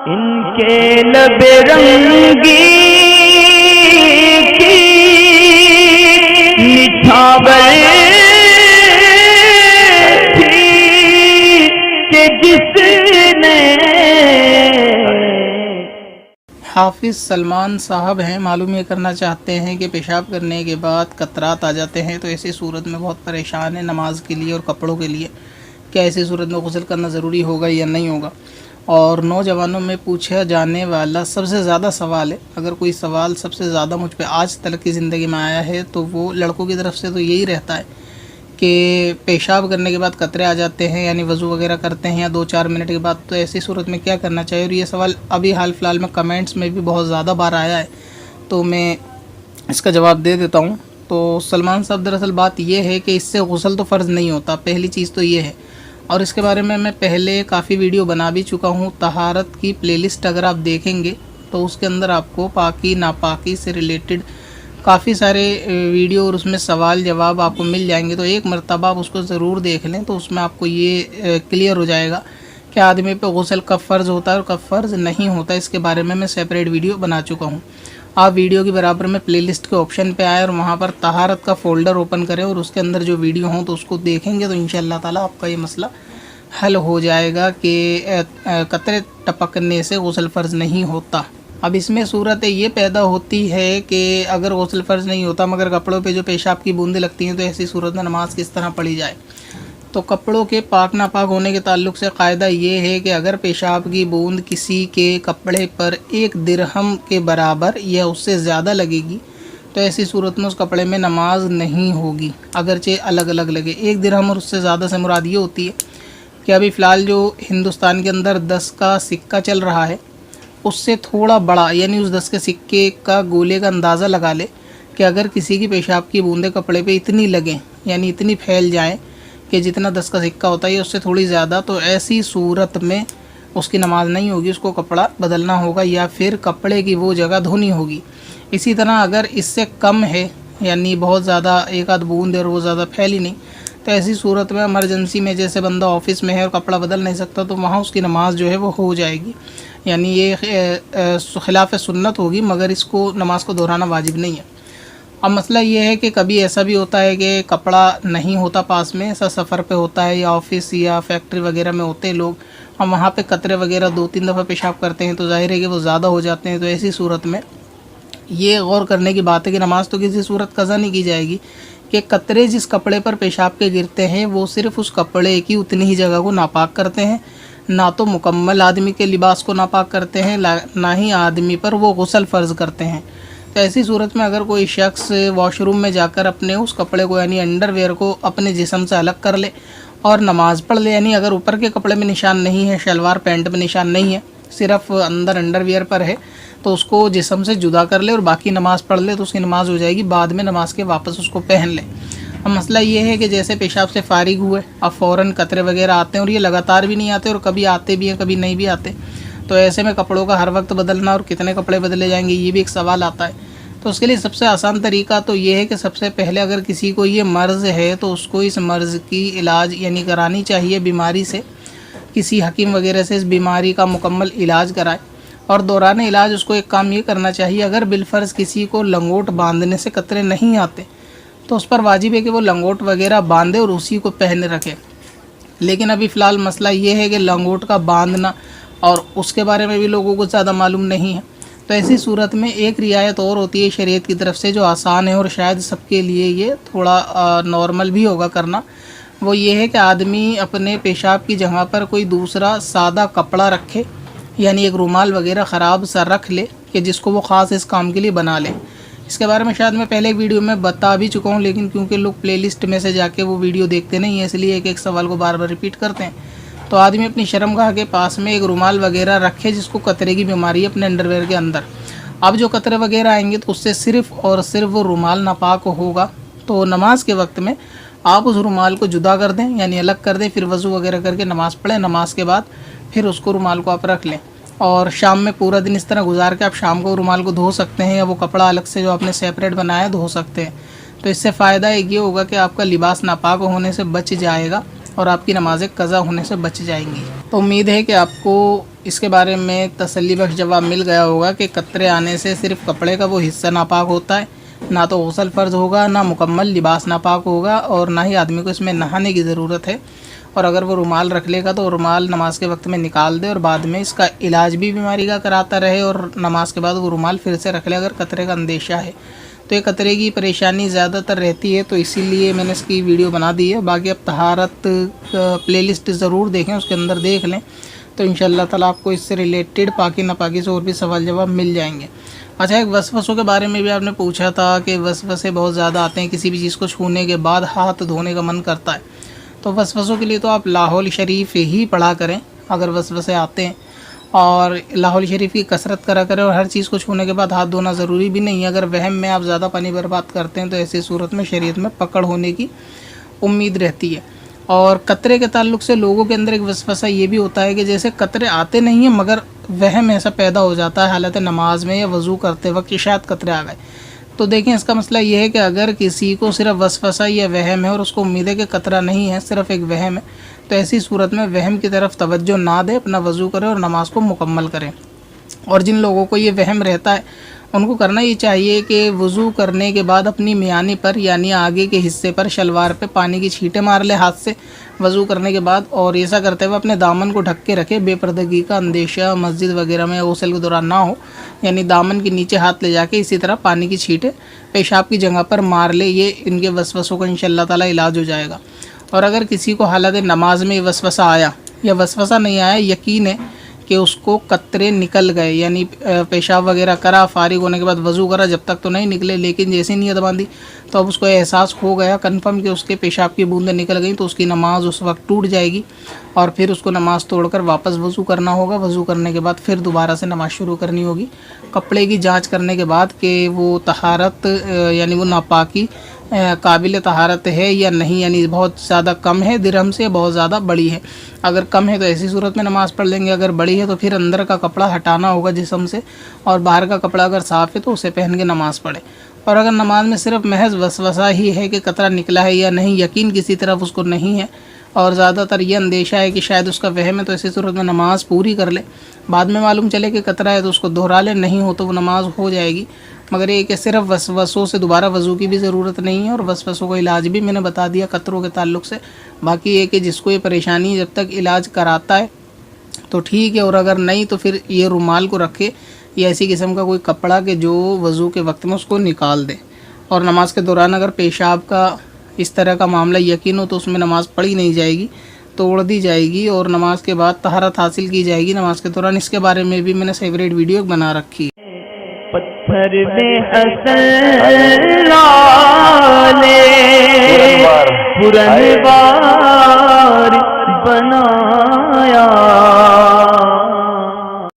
ان کے لب رنگی کی نچھاور تھی کہ جس نے حافظ سلمان صاحب ہیں، معلوم یہ کرنا چاہتے ہیں کہ پیشاب کرنے کے بعد قطرات آ جاتے ہیں تو ایسی صورت میں بہت پریشان ہیں نماز کے لیے اور کپڑوں کے لیے، کیا ایسی صورت میں غسل کرنا ضروری ہوگا یا نہیں ہوگا؟ اور نوجوانوں میں پوچھا جانے والا سب سے زیادہ سوال ہے، اگر کوئی سوال سب سے زیادہ مجھ پہ آج تک کی زندگی میں آیا ہے تو وہ لڑکوں کی طرف سے تو یہی رہتا ہے کہ پیشاب کرنے کے بعد قطرے آ جاتے ہیں، یعنی وضو وغیرہ کرتے ہیں یا 2-4 منٹ کے بعد، تو ایسی صورت میں کیا کرنا چاہیے؟ اور یہ سوال ابھی حال فی الحال میں کمنٹس میں بھی بہت زیادہ بار آیا ہے، تو میں اس کا جواب دے دیتا ہوں۔ تو سلمان صاحب دراصل بات یہ ہے کہ اس سے غسل تو فرض نہیں ہوتا، پہلی چیز تو یہ ہے، اور اس کے بارے میں پہلے کافی ویڈیو بنا بھی چکا ہوں۔ طہارت کی پلے لسٹ اگر آپ دیکھیں گے تو اس کے اندر آپ کو پاکی ناپاکی سے ریلیٹڈ کافی سارے ویڈیو اور اس میں سوال جواب آپ کو مل جائیں گے، تو ایک مرتبہ آپ اس کو ضرور دیکھ لیں، تو اس میں آپ کو یہ کلیئر ہو جائے گا کہ آدمی پہ غسل کب فرض ہوتا ہے اور کب فرض نہیں ہوتا۔ اس کے بارے میں سیپریٹ ویڈیو بنا چکا ہوں۔ آپ ویڈیو کے برابر میں پلے لسٹ کے آپشن پہ آئے اور وہاں پر طہارت کا فولڈر اوپن کریں اور اس کے اندر جو ویڈیو ہوں تو اس کو دیکھیں گے تو انشاءاللہ تعالیٰ آپ کا یہ مسئلہ حل ہو جائے گا کہ قطرے ٹپکنے سے غسل فرض نہیں ہوتا۔ اب اس میں صورت یہ پیدا ہوتی ہے کہ اگر غسل فرض نہیں ہوتا مگر کپڑوں پہ جو پیشاب کی بوندیں لگتی ہیں تو ایسی صورت میں نماز کس طرح پڑھی جائے؟ تو کپڑوں کے پاک ناپاک ہونے کے تعلق سے قاعدہ یہ ہے کہ اگر پیشاب کی بوند کسی کے کپڑے پر 1 درہم کے برابر یا اس سے زیادہ لگے گی تو ایسی صورت میں اس کپڑے میں نماز نہیں ہوگی، اگرچہ الگ الگ لگے۔ 1 درہم اور اس سے زیادہ سے مراد یہ ہوتی ہے کہ ابھی فی الحال جو ہندوستان کے اندر 10 کا سکہ چل رہا ہے اس سے تھوڑا بڑا، یعنی اس 10 کے سکے کا گولے کا اندازہ لگا لے کہ اگر کسی کی پیشاب کی بوندیں کپڑے پہ اتنی لگیں، یعنی اتنی پھیل جائیں کہ جتنا 10 کا سکہ ہوتا ہے اس سے تھوڑی زیادہ، تو ایسی صورت میں اس کی نماز نہیں ہوگی، اس کو کپڑا بدلنا ہوگا یا پھر کپڑے کی وہ جگہ دھونی ہوگی۔ اسی طرح اگر اس سے کم ہے، یعنی بہت زیادہ 1 بوند ہے اور وہ زیادہ پھیلی نہیں، تو ایسی صورت میں ایمرجنسی میں جیسے بندہ آفس میں ہے اور کپڑا بدل نہیں سکتا تو وہاں اس کی نماز جو ہے وہ ہو جائے گی، یعنی یہ خلاف سنت ہوگی، مگر اس کو نماز کو دہرانا واجب نہیں ہے۔ اب مسئلہ یہ ہے کہ کبھی ایسا بھی ہوتا ہے کہ کپڑا نہیں ہوتا پاس میں، ایسا سفر پہ ہوتا ہے یا آفس یا فیکٹری وغیرہ میں ہوتے ہیں لوگ، اور وہاں پہ قطرے وغیرہ 2-3 دفعہ پیشاب کرتے ہیں تو ظاہر ہے کہ وہ زیادہ ہو جاتے ہیں، تو ایسی صورت میں یہ غور کرنے کی بات ہے کہ نماز تو کسی صورت قضا نہیں کی جائے گی کہ قطرے جس کپڑے پر پیشاب کے گرتے ہیں وہ صرف اس کپڑے کی اتنی ہی جگہ کو ناپاک کرتے ہیں، نہ تو مکمل آدمی کے لباس کو ناپاک کرتے ہیں، نہ ہی آدمی پر وہ غسل فرض کرتے ہیں۔ تو ایسی صورت میں اگر کوئی شخص واش روم میں جا کر اپنے اس کپڑے کو یعنی انڈر ویئر کو اپنے جسم سے الگ کر لے اور نماز پڑھ لے، یعنی اگر اوپر کے کپڑے میں نشان نہیں ہے، شلوار پینٹ میں نشان نہیں ہے، صرف اندر انڈر ویئر پر ہے، تو اس کو جسم سے جدا کر لے اور باقی نماز پڑھ لے تو اس کی نماز ہو جائے گی، بعد میں نماز کے واپس اس کو پہن لے۔ اب مسئلہ یہ ہے کہ جیسے پیشاب سے فارغ ہوئے اب فوراً قطرے وغیرہ آتے ہیں اور یہ لگاتار بھی نہیں آتے اور کبھی آتے بھی ہیں کبھی نہیں بھی آتے، تو ایسے میں کپڑوں کا ہر وقت بدلنا اور کتنے کپڑے بدلے جائیں گے یہ بھی ایک سوال آتا ہے۔ تو اس کے لیے سب سے آسان طریقہ تو یہ ہے کہ سب سے پہلے اگر کسی کو یہ مرض ہے تو اس کو اس مرض کی علاج یعنی کرانی چاہیے، بیماری سے کسی حکیم وغیرہ سے اس بیماری کا مکمل علاج کرائے، اور دوران علاج اس کو ایک کام یہ کرنا چاہیے، اگر بالفرض کسی کو لنگوٹ باندھنے سے قطرے نہیں آتے تو اس پر واجب ہے کہ وہ لنگوٹ وغیرہ باندھے اور اسی کو پہنے رکھے۔ لیکن ابھی فی الحال مسئلہ یہ ہے کہ لنگوٹ کا باندھنا اور اس کے بارے میں بھی لوگوں کو زیادہ معلوم نہیں ہے، تو ایسی صورت میں ایک رعایت اور ہوتی ہے شریعت کی طرف سے جو آسان ہے اور شاید سب کے لیے یہ تھوڑا نارمل بھی ہوگا کرنا، وہ یہ ہے کہ آدمی اپنے پیشاب کی جگہ پر کوئی دوسرا سادہ کپڑا رکھے، یعنی ایک رومال وغیرہ خراب سا رکھ لے کہ جس کو وہ خاص اس کام کے لیے بنا لے۔ اس کے بارے میں شاید میں پہلے ایک ویڈیو میں بتا بھی چکا ہوں، لیکن کیونکہ لوگ پلے لسٹ میں سے جا کے وہ ویڈیو دیکھتے نہیں ہیں اس لیے ایک سوال کو بار بار ریپیٹ کرتے ہیں۔ تو آدمی اپنی شرمگاہ کے پاس میں ایک رومال وغیرہ رکھے جس کو قطرے کی بیماری ہے اپنے انڈر ویئر کے اندر۔ اب جو قطرے وغیرہ آئیں گے تو اس سے صرف اور صرف وہ رومال ناپاک ہوگا، تو نماز کے وقت میں آپ اس رومال کو جدا کر دیں یعنی الگ کر دیں، پھر وضو وغیرہ کر کے نماز پڑھیں، نماز کے بعد پھر اس کو رومال کو آپ رکھ لیں، اور شام میں پورا دن اس طرح گزار کے آپ شام کو رومال کو دھو سکتے ہیں یا وہ کپڑا الگ سے جو آپ نے سیپریٹ بنایا دھو سکتے ہیں۔ تو اس سے فائدہ ایک یہ ہوگا کہ آپ کا لباس ناپاک ہونے سے بچ جائے گا اور آپ کی نمازیں قضا ہونے سے بچ جائیں گی۔ تو امید ہے کہ آپ کو اس کے بارے میں تسلی بخش جواب مل گیا ہوگا کہ قطرے آنے سے صرف کپڑے کا وہ حصہ ناپاک ہوتا ہے، نہ تو غسل فرض ہوگا، نہ مکمل لباس ناپاک ہوگا، اور نہ ہی آدمی کو اس میں نہانے کی ضرورت ہے۔ اور اگر وہ رومال رکھ لے گا تو رومال نماز کے وقت میں نکال دے اور بعد میں اس کا علاج بھی بیماری کا کراتا رہے، اور نماز کے بعد وہ رومال پھر سے رکھ لے اگر قطرے کا اندیشہ ہے۔ تو یہ قطرے کی پریشانی زیادہ تر رہتی ہے، تو اسی لیے میں نے اس کی ویڈیو بنا دی ہے۔ باقی اب طہارت پلے لسٹ ضرور دیکھیں، اس کے اندر دیکھ لیں، تو انشاءاللہ تعالیٰ آپ کو اس سے ریلیٹڈ پاکی ناپاکی سے اور بھی سوال جواب مل جائیں گے۔ اچھا، ایک وسوسوں کے بارے میں بھی آپ نے پوچھا تھا کہ وسوسے بہت زیادہ آتے ہیں، کسی بھی چیز کو چھونے کے بعد ہاتھ دھونے کا من کرتا ہے۔ تو وسوسوں کے لیے تو آپ لاحول شریف ہی پڑھا کریں اگر وسوسے آتے ہیں، اور لاحول شریف کی کثرت کرا کریں، اور ہر چیز کو چھونے کے بعد ہاتھ دھونا ضروری بھی نہیں ہے۔ اگر وہم میں آپ زیادہ پانی برباد کرتے ہیں تو ایسی صورت میں شریعت میں پکڑ ہونے کی امید رہتی ہے۔ اور قطرے کے تعلق سے لوگوں کے اندر ایک وسوسہ یہ بھی ہوتا ہے کہ جیسے قطرے آتے نہیں ہیں مگر وہم ایسا پیدا ہو جاتا ہے حالت نماز میں یا وضو کرتے وقت کہ شاید قطرے آ گئے۔ تو دیکھیں، اس کا مسئلہ یہ ہے کہ اگر کسی کو صرف وسوسہ یا وہم ہے اور اس کو امید ہے کہ قطرہ نہیں ہے، صرف ایک وہم ہے، تو ایسی صورت میں وہم کی طرف توجہ نہ دے، اپنا وضو کرے اور نماز کو مکمل کریں۔ اور جن لوگوں کو یہ وہم رہتا ہے ان کو کرنا یہ چاہیے کہ وضو کرنے کے بعد اپنی میانی پر یعنی آگے کے حصے پر شلوار پہ پانی کی چھینٹیں مار لے ہاتھ سے وضو کرنے کے بعد، اور ایسا کرتے ہوئے اپنے دامن کو ڈھک کے رکھے، بے پردگی کا اندیشہ مسجد وغیرہ میں غسل کے دوران نہ ہو، یعنی دامن کے نیچے ہاتھ لے جا کے اسی طرح پانی کی چھینٹیں پیشاب کی جگہ پر مار لے۔ یہ ان کے وسوسوں کا انشاءاللہ تعالیٰ علاج ہو جائے گا۔ اور اگر کسی کو حالت نماز میں یہ وسوسہ آیا یا وسوسہ نہیں آیا، یقین ہے کہ اس کو قطرے نکل گئے، یعنی پیشاب وغیرہ کرا، فارغ ہونے کے بعد وضو کرا، جب تک تو نہیں نکلے، لیکن جیسے نیت باندھی تو اب اس کو احساس ہو گیا کنفرم کہ اس کے پیشاب کی بوندیں نکل گئیں، تو اس کی نماز اس وقت ٹوٹ جائے گی، اور پھر اس کو نماز توڑ کر واپس وضو کرنا ہوگا۔ وضو کرنے کے بعد پھر دوبارہ سے نماز شروع کرنی ہوگی، کپڑے کی جانچ کرنے کے بعد کہ وہ طہارت یعنی وہ ناپاکی قابل طہارت ہے یا نہیں، یعنی بہت زیادہ کم ہے درہم سے، بہت زیادہ بڑی ہے۔ اگر کم ہے تو ایسی صورت میں نماز پڑھ لیں گے، اگر بڑی ہے تو پھر اندر کا کپڑا ہٹانا ہوگا جسم سے، اور باہر کا کپڑا اگر صاف ہے تو اسے پہن کے نماز پڑھے۔ اور اگر نماز میں صرف محض وسوسہ ہی ہے کہ قطرہ نکلا ہے یا نہیں، یقین کسی طرف اس کو نہیں ہے، اور زیادہ تر یہ اندیشہ ہے کہ شاید اس کا وہم ہے، تو ایسی صورت میں نماز پوری کر لے۔ بعد میں معلوم چلے کہ قطرہ ہے تو اس کو دہرا لے، نہیں ہو تو وہ نماز ہو جائے گی۔ مگر یہ کہ صرف وسوسوں سے دوبارہ وضو کی بھی ضرورت نہیں ہے، اور وسوسوں کا علاج بھی میں نے بتا دیا قطروں کے تعلق سے۔ باقی یہ کہ جس کو یہ پریشانی جب تک علاج کراتا ہے تو ٹھیک ہے، اور اگر نہیں تو پھر یہ رومال کو رکھے یا ایسی قسم کا کوئی کپڑا کہ جو وضو کے وقت میں اس کو نکال دے۔ اور نماز کے دوران اگر پیشاب کا اس طرح کا معاملہ یقین ہو تو اس میں نماز پڑھی نہیں جائے گی، توڑ دی جائے گی، اور نماز کے بعد طہارت حاصل کی جائے گی نماز کے دوران۔ اس کے بارے میں بھی میں نے سیپریٹ ویڈیو بنا رکھی ہے۔ پتھر میں حسن لالے پرنوار